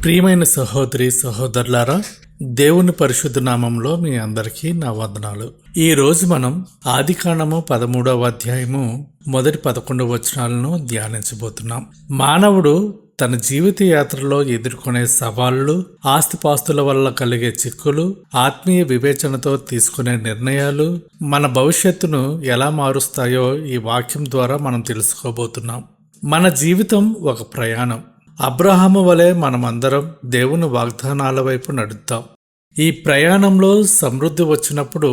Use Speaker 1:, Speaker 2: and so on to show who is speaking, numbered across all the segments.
Speaker 1: ప్రియమైన సహోదరి సహోదరులారా, దేవుని పరిశుద్ధ నామంలో మీ అందరికీ నా వందనాలు. ఈ రోజు మనం ఆదికాండము 13వ అధ్యాయము మొదటి 11 వచనాలను ధ్యానించబోతున్నాం. మానవుడు తన జీవిత యాత్రలో ఎదుర్కొనే సవాళ్లు, ఆస్తిపాస్తుల వల్ల కలిగే చిక్కులు, ఆత్మీయ వివేచనతో తీసుకునే నిర్ణయాలు మన భవిష్యత్తును ఎలా మారుస్తాయో ఈ వాక్యం ద్వారా మనం తెలుసుకోబోతున్నాం. మన జీవితం ఒక ప్రయాణం. అబ్రహాము వలె మనమందరం దేవుని వాగ్దానాల వైపు నడుద్దాం. ఈ ప్రయాణంలో సమృద్ధి వచ్చినప్పుడు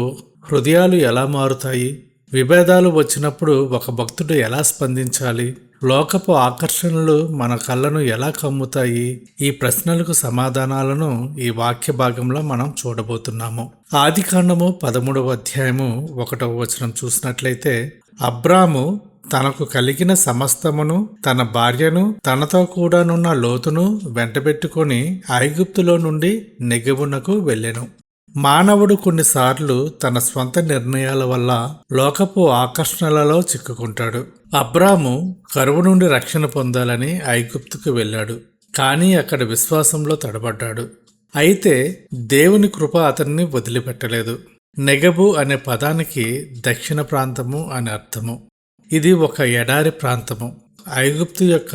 Speaker 1: హృదయాలు ఎలా మారుతాయి, విభేదాలు వచ్చినప్పుడు ఒక భక్తుడు ఎలా స్పందించాలి, లోకపు ఆకర్షణలు మన కళ్ళను ఎలా కమ్ముతాయి, ఈ ప్రశ్నలకు సమాధానాలను ఈ వాక్య భాగంలో మనం చూడబోతున్నాము. ఆదికాండము 13వ అధ్యాయము 1వ వచనం చూసినట్లయితే, అబ్రాము తనకు కలిగిన సమస్తమును, తన భార్యను, తనతో కూడానున్న లోతును వెంటబెట్టుకొని ఐగుప్తులో నుండి నెగెబునకు వెళ్ళెను. మానవుడు కొన్నిసార్లు తన స్వంత నిర్ణయాల వల్ల లోకపు ఆకర్షణలలో చిక్కుకుంటాడు. అబ్రాము కరువు నుండి రక్షణ పొందాలని ఐగుప్తుకు వెళ్ళాడు, కానీ అక్కడ విశ్వాసంలో తడబడ్డాడు. అయితే దేవుని కృప అతన్ని వదిలిపెట్టలేదు. నెగబు అనే పదానికి దక్షిణ ప్రాంతము అని అర్థము. ఇది ఒక ఎడారి ప్రాంతము. ఐగుప్తు యొక్క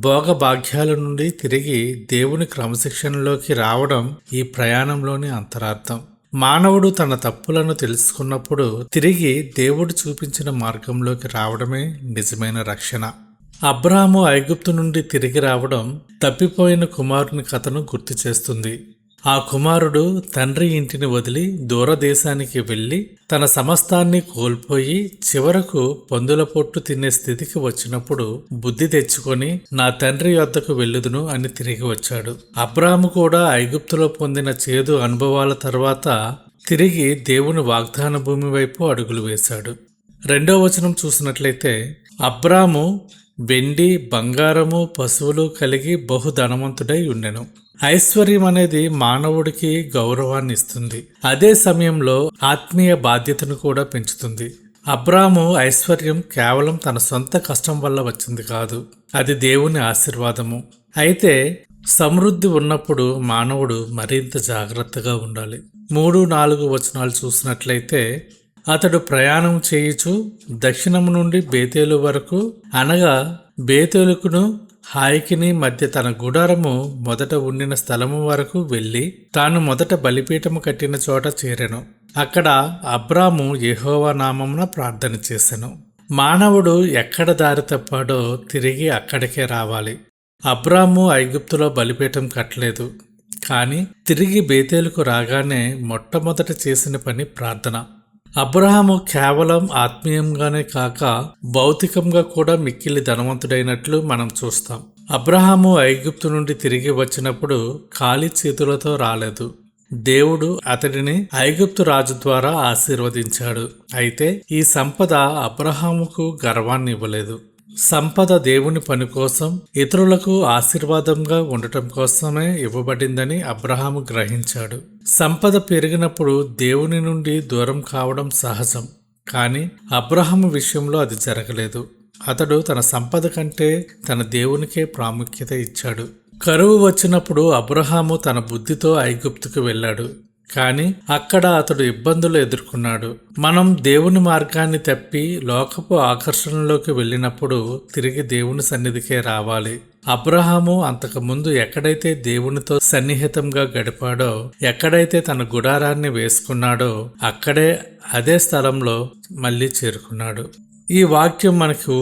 Speaker 1: భోగభాగ్యాల నుండి తిరిగి దేవుని క్రమశిక్షణలోకి రావడం ఈ ప్రయాణంలోని అంతరార్థం. మానవుడు తన తప్పులను తెలుసుకున్నప్పుడు తిరిగి దేవుడు చూపించిన మార్గంలోకి రావడమే నిజమైన రక్షణ. అబ్రాహాము ఐగుప్తు నుండి తిరిగి రావడం తప్పిపోయిన కుమారుని కథను గుర్తు చేస్తుంది. ఆ కుమారుడు తండ్రి ఇంటిని వదిలి దూరదేశానికి వెళ్ళి తన సమస్తాన్ని కోల్పోయి చివరకు పందుల పొట్టు తినే స్థితికి వచ్చినప్పుడు బుద్ధి తెచ్చుకొని నా తండ్రి యొద్దకు వెళ్ళుదును అని తిరిగి వచ్చాడు. అబ్రాహాము కూడా ఐగుప్తులో పొందిన చేదు అనుభవాల తర్వాత తిరిగి దేవుని వాగ్దాన భూమి వైపు అడుగులు వేశాడు. 2వ వచనం చూసినట్లయితే, అబ్రాహాము వెండి, బంగారము, పశువులు కలిగి బహుధనవంతుడై ఉండెను. ఐశ్వర్యం అనేది మానవుడికి గౌరవాన్ని ఇస్తుంది. అదే సమయంలో ఆత్మీయ బాధ్యతను కూడా పెంచుతుంది. అబ్రాహాము ఐశ్వర్యం కేవలం తన సొంత కష్టం వల్ల వచ్చింది కాదు, అది దేవుని ఆశీర్వాదము. అయితే సమృద్ధి ఉన్నప్పుడు మానవుడు మరింత జాగ్రత్తగా ఉండాలి. 3-4 వచనాలు చూసినట్లయితే, అతడు ప్రయాణం చేయుచు దక్షిణము నుండి బేతేలు వరకు, అనగా బేతేలుకును హాయికిని మధ్య తన గుడారము మొదట ఉండిన స్థలము వరకు వెళ్ళి తాను మొదట బలిపీఠము కట్టిన చోట చేరెను. అక్కడ అబ్రాము యెహోవా నామమున ప్రార్థన చేసెను. మానవుడు ఎక్కడ దారి తప్పాడో తిరిగి అక్కడికే రావాలి. అబ్రాము ఐగుప్తులో బలిపీఠం కట్టలేదు, కానీ తిరిగి బేతేలుకు రాగానే మొట్టమొదట చేసిన పని ప్రార్థన. అబ్రహాము కేవలం ఆత్మీయంగానే కాక భౌతికంగా కూడా మిక్కిలి ధనవంతుడైనట్లు మనం చూస్తాం. అబ్రహాము ఐగుప్తు నుండి తిరిగి వచ్చినప్పుడు ఖాళీ చేతులతో రాలేదు. దేవుడు అతడిని ఐగుప్తు రాజు ద్వారా ఆశీర్వదించాడు. అయితే ఈ సంపద అబ్రహాముకు గర్వాన్ని ఇవ్వలేదు. సంపద దేవుని పని కోసం, ఇతరులకు ఆశీర్వాదంగా ఉండటం కోసమే ఇవ్వబడిందని అబ్రహాము గ్రహించాడు. సంపద పెరిగినప్పుడు దేవుని నుండి దూరం కావడం సహజం, కానీ అబ్రహాము విషయంలో అది జరగలేదు. అతడు తన సంపద కంటే తన దేవునికే ప్రాముఖ్యత ఇచ్చాడు. కరువు వచ్చినప్పుడు అబ్రహాము తన బుద్ధితో ఐగుప్తుకు వెళ్ళాడు, కానీ అక్కడ అతడు ఇబ్బందులు ఎదుర్కొన్నాడు. మనం దేవుని మార్గాన్ని తప్పి లోకపు ఆకర్షణలోకి వెళ్ళినప్పుడు తిరిగి దేవుని సన్నిధికే రావాలి. అబ్రహాము అంతకుముందు ఎక్కడైతే దేవునితో సన్నిహితంగా గడిపాడో, ఎక్కడైతే తన గుడారాన్ని వేసుకున్నాడో అక్కడే అదే స్థలంలో మళ్ళీ చేరుకున్నాడు. ఈ వాక్యం మనకు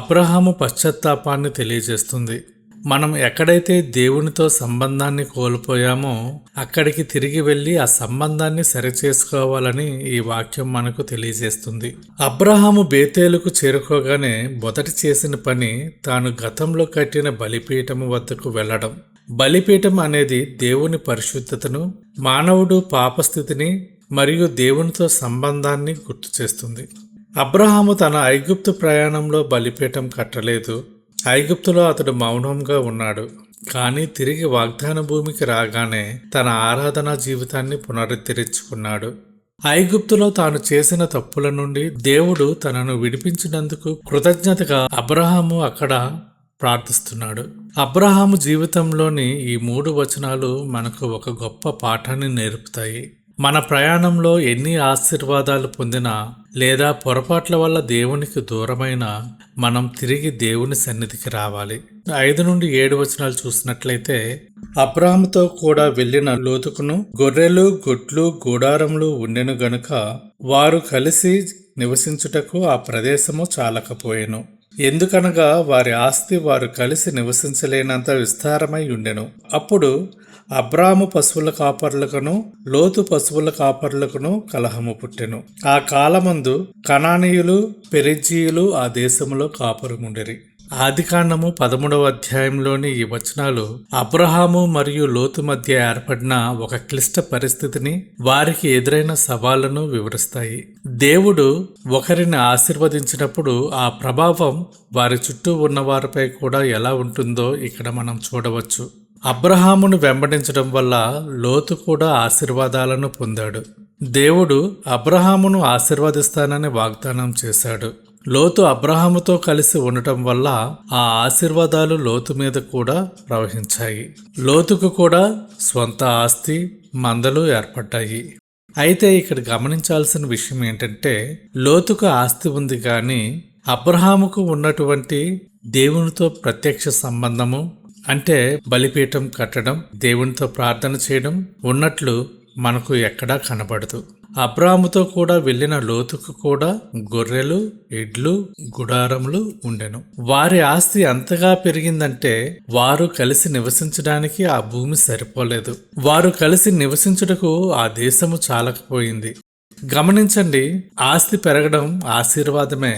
Speaker 1: అబ్రహాము పశ్చాత్తాపాన్ని తెలియజేస్తుంది. మనం ఎక్కడైతే దేవునితో సంబంధాన్ని కోల్పోయామో అక్కడికి తిరిగి వెళ్ళి ఆ సంబంధాన్ని సరిచేసుకోవాలని ఈ వాక్యం మనకు తెలియజేస్తుంది. అబ్రహాము బేతేలుకు చేరుకోగానే మొదట చేసిన పని తాను గతంలో కట్టిన బలిపీఠము వద్దకు వెళ్ళడం. బలిపీఠం అనేది దేవుని పరిశుద్ధతను, మానవుడు పాపస్థితిని మరియు దేవునితో సంబంధాన్ని గుర్తు చేస్తుంది. అబ్రహాము తన ఐగుప్తు ప్రయాణంలో బలిపీఠం కట్టలేదు. ఐగుప్తులో అతడు మౌనంగా ఉన్నాడు, కానీ తిరిగి వాగ్దాన భూమికి రాగానే తన ఆరాధనా జీవితాన్ని పునరుద్ధరించుకున్నాడు. ఐగుప్తులో తాను చేసిన తప్పుల నుండి దేవుడు తనను విడిపించినందుకు కృతజ్ఞతగా అబ్రహాము అక్కడ ప్రార్థిస్తున్నాడు. అబ్రహాము జీవితంలోని ఈ 3 వచనాలు మనకు ఒక గొప్ప పాఠాన్ని నేర్పుతాయి. మన ప్రయాణంలో ఎన్ని ఆశీర్వాదాలు పొందినా లేదా పొరపాట్ల వల్ల దేవునికి దూరమైనా మనం తిరిగి దేవుని సన్నిధికి రావాలి. 5 నుండి 7 వచనాలు చూసినట్లయితే, అబ్రాహాముతో కూడా వెళ్ళిన లోతుకును గొర్రెలు గొడ్లు గూడారములు ఉండెను గనుక వారు కలిసి నివసించుటకు ఆ ప్రదేశము చాలకపోయెను. ఎందుకనగా వారి ఆస్తి వారు కలిసి నివసించలేనంత విస్తారమై ఉండెను. అప్పుడు అబ్రాము పశువుల కాపర్లకును లోతు పశువుల కాపర్లకును కలహము పుట్టెను. ఆ కాలమందు కనానీయులు పెరిజ్జీయులు ఆ దేశములో కాపురముండిరి. ఆదికాండము 13వ అధ్యాయంలోని ఈ వచనాలు అబ్రహాము మరియు లోతు మధ్య ఏర్పడిన ఒక క్లిష్ట పరిస్థితిని, వారికి ఎదురైన సవాళ్లను వివరిస్తాయి. దేవుడు ఒకరిని ఆశీర్వదించినప్పుడు ఆ ప్రభావం వారి చుట్టూ ఉన్న వారిపై కూడా ఎలా ఉంటుందో ఇక్కడ మనం చూడవచ్చు. అబ్రహామును వెంబడించడం వల్ల లోతు కూడా ఆశీర్వాదాలను పొందాడు. దేవుడు అబ్రహామును ఆశీర్వదిస్తానని వాగ్దానం చేశాడు. లోతు అబ్రహాముతో కలిసి ఉండటం వల్ల ఆ ఆశీర్వాదాలు లోతు మీద కూడా ప్రవహించాయి. లోతుకు కూడా స్వంత ఆస్తి మందలు ఏర్పడ్డాయి. అయితే ఇక్కడ గమనించాల్సిన విషయం ఏంటంటే, లోతుకు ఆస్తి ఉంది కానీ అబ్రహాముకు ఉన్నటువంటి దేవునితో ప్రత్యక్ష సంబంధము, అంటే బలిపీఠం కట్టడం, దేవునితో ప్రార్థన చేయడం ఉన్నట్లు మనకు ఎక్కడా కనబడదు. అబ్రాహాముతో కూడా వెళ్ళిన లోతుకు కూడా గొర్రెలు ఎడ్లు గుడారములు ఉండెను. వారి ఆస్తి అంతగా పెరిగిందంటే వారు కలిసి నివసించడానికి ఆ భూమి సరిపోలేదు. వారు కలిసి నివసించుటకు ఆ దేశము చాలకపోయింది. గమనించండి, ఆస్తి పెరగడం ఆశీర్వాదమే,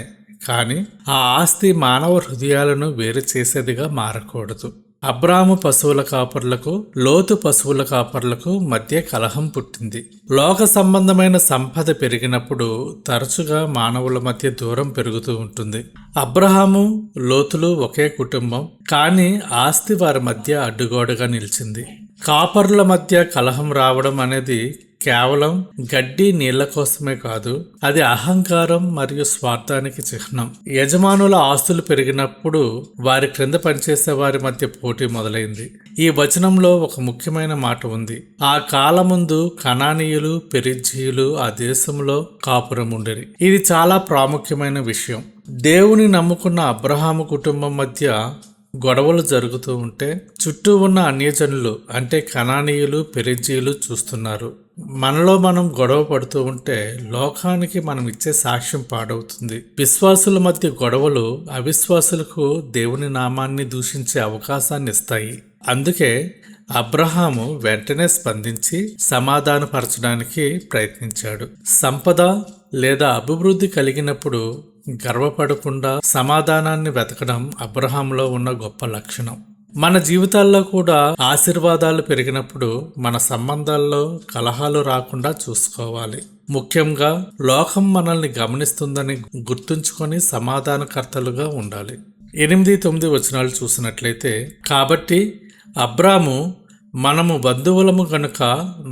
Speaker 1: కానీ ఆ ఆస్తి మానవ హృదయాలను వేరు చేసేదిగా మారకూడదు. అబ్రాము పశువుల కాపర్లకు లోతు పశువుల కాపర్లకు మధ్య కలహం పుట్టింది. లోక సంబంధమైన సంపద పెరిగినప్పుడు తరచుగా మానవుల మధ్య దూరం పెరుగుతూ ఉంటుంది. అబ్రహాము లోతులు ఒకే కుటుంబం, కానీ ఆస్తి వారి మధ్య అడ్డుగోడగా నిలిచింది. కాపరుల మధ్య కలహం రావడం అనేది కేవలం గడ్డి నీళ్ల కోసమే కాదు, అది అహంకారం మరియు స్వార్థానికి చిహ్నం. యజమానుల ఆస్తులు పెరిగినప్పుడు వారి క్రింద పనిచేసే వారి మధ్య పోటీ మొదలైంది. ఈ వచనంలో ఒక ముఖ్యమైన మాట ఉంది. ఆ కాలముందు కనానీయులు పెరిజ్జీయులు ఆ దేశంలో కాపురముండిరి. ఇది చాలా ప్రాముఖ్యమైన విషయం. దేవుని నమ్ముకున్న అబ్రహాము కుటుంబం మధ్య గొడవలు జరుగుతూ ఉంటే చుట్టూ ఉన్న అన్యజనులు అంటే కనానీయులు పెరిజ్జీయులు చూస్తున్నారు. మనలో మనం గొడవ పడుతూ ఉంటే లోకానికి మనం ఇచ్చే సాక్ష్యం పాడవుతుంది. విశ్వాసుల మధ్య గొడవలు అవిశ్వాసులకు దేవుని నామాన్ని దూషించే అవకాశాన్ని ఇస్తాయి. అందుకే అబ్రహాము వెంటనే స్పందించి సమాధానపరచడానికి ప్రయత్నించాడు. సంపద లేదా అభివృద్ధి కలిగినప్పుడు గర్వపడకుండా సమాధానాన్ని వెతకడం అబ్రహాంలో ఉన్న గొప్ప లక్షణం. మన జీవితాల్లో కూడా ఆశీర్వాదాలు పెరిగినప్పుడు మన సంబంధాల్లో కలహాలు రాకుండా చూసుకోవాలి. ముఖ్యంగా లోకం మనల్ని గమనిస్తుందని గుర్తుంచుకొని సమాధానకర్తలుగా ఉండాలి. 8-9 వచనాలు చూసినట్లయితే, కాబట్టి అబ్రాము, మనము బంధువులము గనుక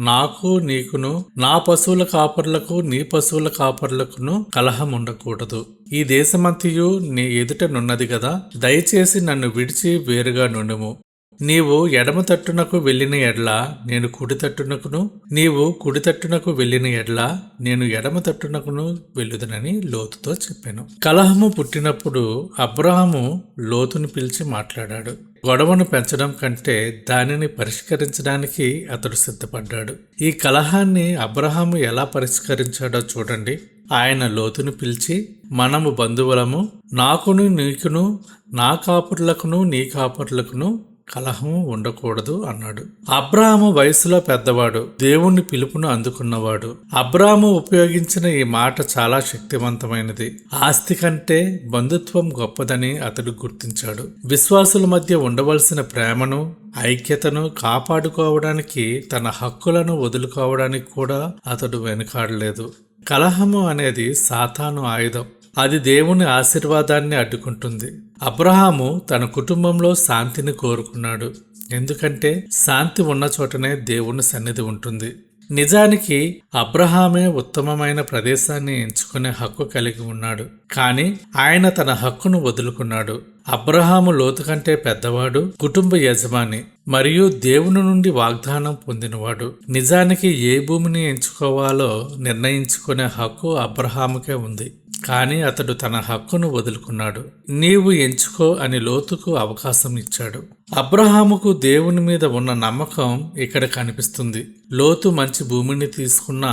Speaker 1: నాకు నీకును నా పశువుల కాపర్లకు నీ పశువుల కాపర్లకును కలహం ఉండకూడదు. ఈ దేశమంతయు నీ ఎదుట నున్నది గదా, దయచేసి నన్ను విడిచి వేరుగా నుండుము. నీవు ఎడమ తట్టునకు వెళ్ళిన ఎడ్ల నేను కుడి తట్టునకును, నీవు కుడి తట్టునకు వెళ్ళిన ఎడ్ల నేను ఎడమ తట్టునకును వెళ్ళుదనని లోతుతో చెప్పాను. కలహము పుట్టినప్పుడు అబ్రహాము లోతును పిలిచి మాట్లాడాడు. గొడవను పెంచడం కంటే దానిని పరిష్కరించడానికి అతడు సిద్ధపడ్డాడు. ఈ కలహాన్ని అబ్రహాము ఎలా పరిష్కరించాడో చూడండి. ఆయన లోతును పిలిచి, మనము బంధువులము, నాకును నీకును నా కాపుర్లకును నీ కాపుర్లకును కలహం ఉండకూడదు అన్నాడు. అబ్రాహాము వయసులో పెద్దవాడు, దేవుని పిలుపును అందుకున్నవాడు. అబ్రాహాము ఉపయోగించిన ఈ మాట చాలా శక్తివంతమైనది. ఆస్తి కంటే బంధుత్వం గొప్పదని అతడు గుర్తించాడు. విశ్వాసుల మధ్య ఉండవలసిన ప్రేమను, ఐక్యతను కాపాడుకోవడానికి తన హక్కులను వదులుకోవడానికి కూడా అతడు వెనుకాడలేదు. కలహము అనేది సాతాను ఆయుధం. అది దేవుని ఆశీర్వాదాన్ని అడ్డుకుంటుంది. అబ్రహాము తన కుటుంబంలో శాంతిని కోరుకున్నాడు. ఎందుకంటే శాంతి ఉన్న చోటనే దేవుని సన్నిధి ఉంటుంది. నిజానికి అబ్రహామే ఉత్తమమైన ప్రదేశాన్ని ఎంచుకునే హక్కు కలిగి ఉన్నాడు. కానీ ఆయన తన హక్కును వదులుకున్నాడు. అబ్రహాము లోతు కంటే పెద్దవాడు, కుటుంబ యజమాని మరియు దేవుని నుండి వాగ్దానం పొందినవాడు. నిజానికి ఏ భూమిని ఎంచుకోవాలో నిర్ణయించుకునే హక్కు అబ్రహాముకే ఉంది. కానీ అతడు తన హక్కును వదులుకున్నాడు. నీవు ఎంచుకో అని లోతుకు అవకాశం ఇచ్చాడు. అబ్రహాముకు దేవుని మీద ఉన్న నమ్మకం ఇక్కడ కనిపిస్తుంది. లోతు మంచి భూమిని తీసుకున్నా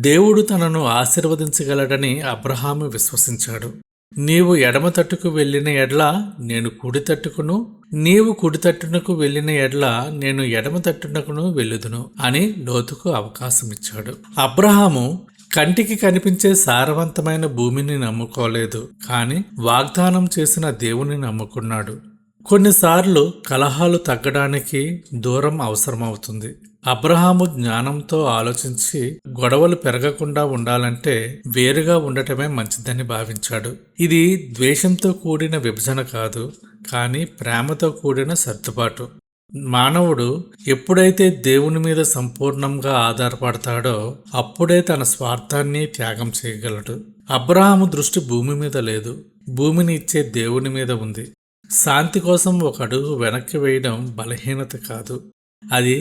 Speaker 1: దేవుడు తనను ఆశీర్వదించగలడని అబ్రహాము విశ్వసించాడు. నీవు ఎడమ తట్టుకు వెళ్ళిన ఎడ్ల నేను కుడి తట్టుకును, నీవు కుడి తట్టునకు వెళ్ళిన ఎడ్ల నేను ఎడమ తట్టునకును వెళ్ళుదును అని లోతుకు అవకాశం ఇచ్చాడు. అబ్రహాము కంటికి కనిపించే సారవంతమైన భూమిని నమ్ముకోలేదు, కానీ వాగ్దానం చేసిన దేవుని నమ్ముకున్నాడు. కొన్నిసార్లు కలహాలు తగ్గడానికి దూరం అవసరమవుతుంది. అబ్రహాము జ్ఞానంతో ఆలోచించి గొడవలు పెరగకుండా ఉండాలంటే వేరుగా ఉండటమే మంచిదని భావించాడు. ఇది ద్వేషంతో కూడిన విభజన కాదు, కానీ ప్రేమతో కూడిన సర్దుబాటు. మానవుడు ఎప్పుడైతే దేవుని మీద సంపూర్ణంగా ఆధారపడతాడో అప్పుడే తన స్వార్థాన్ని త్యాగం చేయగలడు. అబ్రహాము దృష్టి భూమి మీద లేదు, భూమిని ఇచ్చే దేవుని మీద ఉంది. శాంతి కోసం ఒక అడుగు వెనక్కి వేయడం బలహీనత కాదు, అది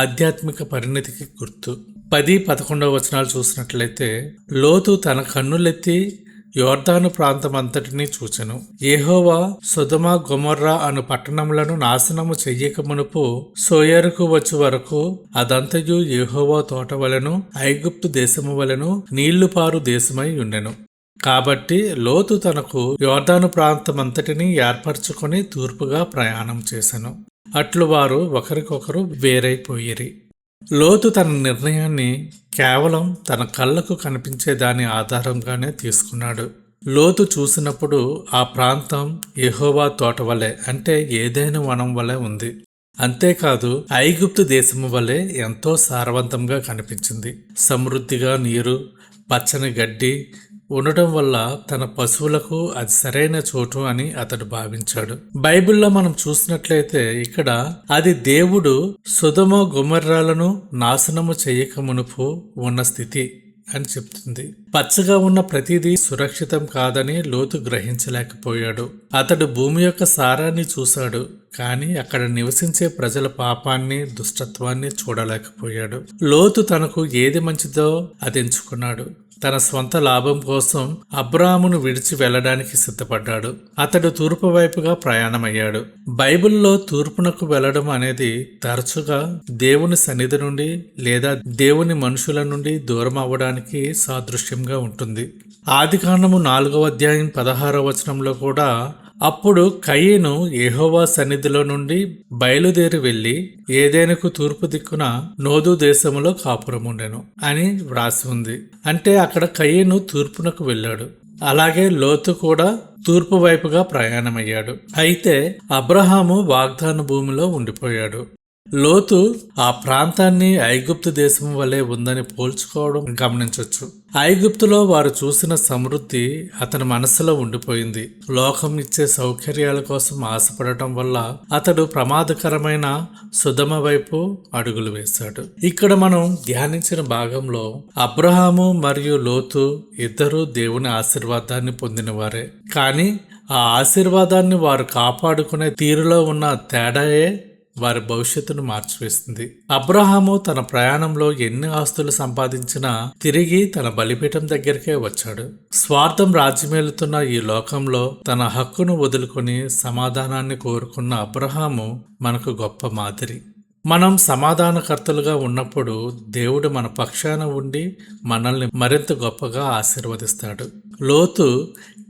Speaker 1: ఆధ్యాత్మిక పరిణతికి గుర్తు. 10-11 వచనాలు చూసినట్లయితే, లోతు తన కన్నులెత్తి యోర్దాను ప్రాంతమంతటినీ చూచెను. యెహోవా సొదొమ గొమొర్రా అను పట్టణములను నాశనము చెయ్యక మునుపు సోయరుకు వచ్చు వరకు అదంతయు యెహోవా తోట వలెను ఐగుప్తు దేశము వలెను నీళ్లు పారు దేశమై ఉండెను. కాబట్టి లోతు తనకు యోర్దాను ప్రాంతమంతటినీ ఏర్పరచుకొని తూర్పుగా ప్రయాణం చేసెను. అట్లు వారు ఒకరికొకరు వేరైపోయిరి. లోతు తన నిర్ణయాన్ని కేవలం తన కళ్ళకు కనిపించే దాని ఆధారంగానే తీసుకున్నాడు. లోతు చూసినప్పుడు ఆ ప్రాంతం యెహోవా తోట వలె, అంటే ఏదైనా వనం వలె ఉంది. అంతేకాదు ఐగుప్తు దేశము వలె ఎంతో సారవంతంగా కనిపించింది. సమృద్ధిగా నీరు, పచ్చని గడ్డి ఉండటం వల్ల తన పశువులకు అది సరైన చోటు అని అతడు భావించాడు. బైబిల్లో మనం చూసినట్లయితే ఇక్కడ అది దేవుడు సొదొమ గొమొర్రాలను నాశనము చెయ్యక మునుపు ఉన్న స్థితి అని చెప్తుంది. పచ్చగా ఉన్న ప్రతిదీ సురక్షితం కాదని లోతు గ్రహించలేకపోయాడు. అతడు భూమి యొక్క సారాన్ని చూశాడు, కానీ అక్కడ నివసించే ప్రజల పాపాన్ని, దుష్టత్వాన్ని చూడలేకపోయాడు. లోతు తనకు ఏది మంచిదో అది ఎంచుకున్నాడు. తన స్వంత లాభం కోసం అబ్రాహామును విడిచి వెళ్ళడానికి సిద్ధపడ్డాడు. అతడు తూర్పు వైపుగా ప్రయాణమయ్యాడు. బైబిల్లో తూర్పునకు వెళ్ళడం అనేది తరచుగా దేవుని సన్నిధి నుండి లేదా దేవుని మనుషుల నుండి దూరం అవ్వడానికి సాదృశ్యంగా ఉంటుంది. ఆదికాండము 4వ అధ్యాయం 16వ వచనంలో కూడా, అప్పుడు కయీను యెహోవా సన్నిధిలో నుండి బయలుదేరి వెళ్లి ఏదెనుకు తూర్పు దిక్కున నోదు దేశములో కాపురముండెను అని వ్రాసి ఉంది. అంటే అక్కడ కయీను తూర్పునకు వెళ్ళాడు. అలాగే లోతు కూడా తూర్పు వైపుగా ప్రయాణమయ్యాడు. అయితే అబ్రహాము వాగ్దాన భూమిలో ఉండిపోయాడు. లోతు ఆ ప్రాంతాన్ని ఐగుప్తు దేశం వలె ఉందని పోల్చుకోవడం గమనించవచ్చు. ఐగుప్తులో వారు చూసిన సమృద్ధి అతని మనసులో ఉండిపోయింది. లోకం ఇచ్చే సౌకర్యాల కోసం ఆశపడటం వల్ల అతడు ప్రమాదకరమైన సొదొమ వైపు అడుగులు వేశాడు. ఇక్కడ మనం ధ్యానించిన భాగంలో అబ్రహాము మరియు లోతు ఇద్దరూ దేవుని ఆశీర్వాదాన్ని పొందినవారే. కానీ ఆ ఆశీర్వాదాన్ని వారు కాపాడుకునే తీరులో ఉన్న తేడాయే వారి భవిష్యత్తును మార్చివేస్తుంది. అబ్రహాము తన ప్రయాణంలో ఎన్ని ఆస్తులు సంపాదించినా తిరిగి తన బలిపీఠం దగ్గరికే వచ్చాడు. స్వార్థం రాజ్యమేలుతున్న ఈ లోకంలో తన హక్కును వదులుకొని సమాధానాన్ని కోరుకున్న అబ్రహాము మనకు గొప్ప మాదిరి. మనం సమాధానకర్తలుగా ఉన్నప్పుడు దేవుడు మన పక్షాన ఉండి మనల్ని మరింత గొప్పగా ఆశీర్వదిస్తాడు. లోతు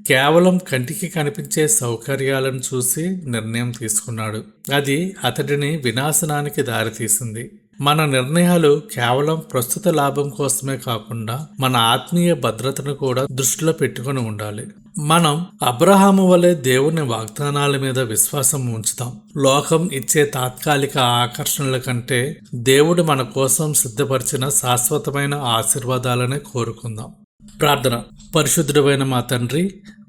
Speaker 1: కేవలం కంటికి కనిపించే సౌకర్యాలను చూసి నిర్ణయం తీసుకున్నాడు. అది అతడిని వినాశనానికి దారితీసింది. మన నిర్ణయాలు కేవలం ప్రస్తుత లాభం కోసమే కాకుండా మన ఆత్మీయ భద్రతను కూడా దృష్టిలో పెట్టుకుని ఉండాలి. మనం అబ్రహాము వలె దేవుని వాగ్దానాల మీద విశ్వాసం ఉంచుతాం. లోకం ఇచ్చే తాత్కాలిక ఆకర్షణల కంటే దేవుడు మన కోసం సిద్ధపరిచిన శాశ్వతమైన ఆశీర్వాదాలనే కోరుకుందాం. ప్రార్థన. పరిశుద్ధుడైన మా తండ్రి,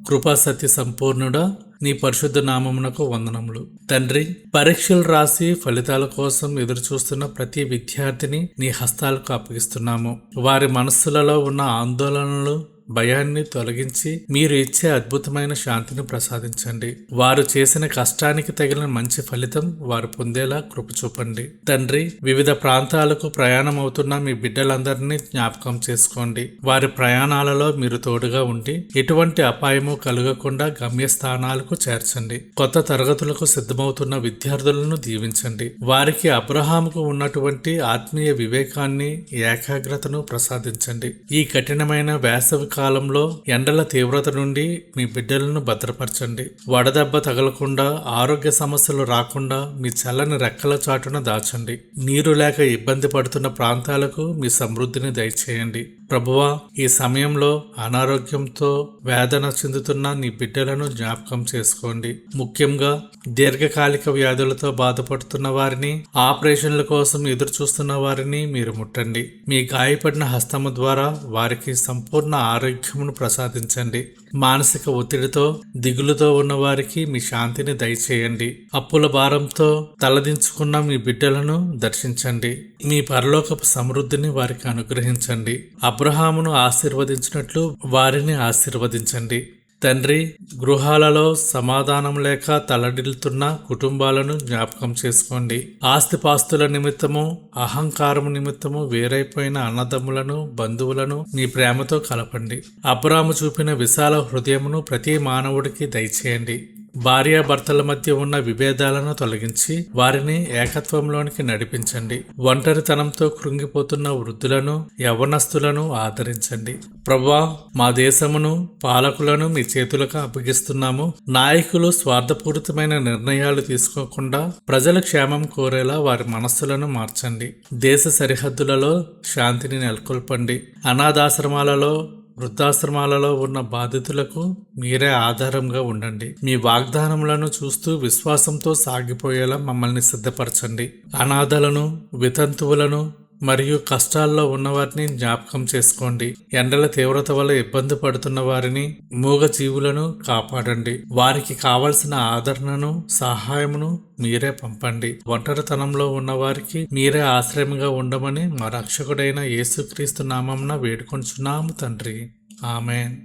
Speaker 1: కృపా సత్య సంపూర్ణుడా, నీ పరిశుద్ధ నామమునకు వందనములు. తండ్రి, పరీక్షలు రాసి ఫలితాల కోసం ఎదురు చూస్తున్న ప్రతి విద్యార్థిని నీ హస్తాలకు అప్పగిస్తున్నాము. వారి మనస్సులలో ఉన్న ఆందోళనలు, భయాన్ని తొలగించి మీరు ఇచ్చే అద్భుతమైన శాంతిని ప్రసాదించండి. వారు చేసిన కష్టానికి తగిన మంచి ఫలితం వారు పొందేలా కృప చూపండి. తండ్రి, వివిధ ప్రాంతాలకు ప్రయాణం అవుతున్న మీ బిడ్డలందరినీ జ్ఞాపకం చేసుకోండి. వారి ప్రయాణాలలో మీరు తోడుగా ఉండి ఎటువంటి అపాయము కలగకుండా గమ్యస్థానాలకు చేర్చండి. కొత్త తరగతులకు సిద్ధమవుతున్న విద్యార్థులను దీవించండి. వారికి అబ్రహాముకు ఉన్నటువంటి ఆత్మీయ వివేకాన్ని, ఏకాగ్రతను ప్రసాదించండి. ఈ కఠినమైన వేసవి కాలంలో ఎండల తీవ్రత నుండి మీ బిడ్డలను భద్రపరచండి. వడదెబ్బ తగలకుండా, ఆరోగ్య సమస్యలు రాకుండా మీ చల్లని రెక్కల చాటున దాచండి. నీరు లేక ఇబ్బంది పడుతున్న ప్రాంతాలకు మీ సమృద్ధిని దయచేయండి. ప్రభువా, ఈ సమయంలో అనారోగ్యంతో వేదన చెందుతున్న నీ బిడ్డలను జ్ఞాపకం చేసుకోండి. ముఖ్యంగా దీర్ఘకాలిక వ్యాధులతో బాధపడుతున్న వారిని, ఆపరేషన్ల కోసం ఎదురు చూస్తున్న వారిని మీరు ముట్టండి. మీ గాయపడిన హస్తము ద్వారా వారికి సంపూర్ణ ఆరోగ్యమును ప్రసాదించండి. మానసిక ఒత్తిడితో, దిగులుతో ఉన్న వారికి మీ శాంతిని దయచేయండి. అప్పుల భారంతో తలదించుకున్న మీ బిడ్డలను దర్శించండి. మీ పరలోకపు సమృద్ధిని వారికి అనుగ్రహించండి. అబ్రహామును ఆశీర్వదించినట్లు వారిని ఆశీర్వదించండి. తండ్రి, గృహాలలో సమాధానం లేక తలడిల్లుతున్న కుటుంబాలను జ్ఞాపకం చేసుకోండి. ఆస్తిపాస్తుల నిమిత్తము, అహంకారము నిమిత్తము వేరైపోయిన అన్నదమ్ములను, బంధువులను మీ ప్రేమతో కలపండి. అబ్రాము చూపిన విశాల హృదయమును ప్రతి మానవుడికి దయచేయండి. భార్యాభర్తల మధ్య ఉన్న విభేదాలను తొలగించి వారిని ఏకత్వంలోనికి నడిపించండి. ఒంటరితనంతో కృంగిపోతున్న వృద్ధులను, యవ్వనస్తులను ఆదరించండి. ప్రభువా, మా దేశమును, పాలకులను మీ చేతులకు అప్పగిస్తున్నాము. నాయకులు స్వార్థపూరితమైన నిర్ణయాలు తీసుకోకుండా ప్రజల క్షేమం కోరేలా వారి మనస్సులను మార్చండి. దేశ సరిహద్దులలో శాంతిని నెలకొల్పండి. అనాథాశ్రమాలలో, వృద్ధాశ్రమాలలో ఉన్న బాధితులకు మీరే ఆధారంగా ఉండండి. మీ వాగ్దానములను చూస్తూ విశ్వాసంతో సాగిపోయేలా మమ్మల్ని సిద్ధపరచండి. అనాథలను, వితంతువులను మరియు కష్టాల్లో ఉన్నవారిని జ్ఞాపకం చేసుకోండి. ఎండల తీవ్రత వల్ల ఇబ్బంది పడుతున్న వారిని, మూగ జీవులను కాపాడండి. వారికి కావలసిన ఆదరణను, సహాయమును మీరే పంపండి. ఒంటరితనంలో ఉన్న వారికి మీరే ఆశ్రయంగా ఉండమని మా రక్షకుడైన యేసుక్రీస్తు నామమున వేడుకొంచున్నాము తండ్రి. ఆమెన్.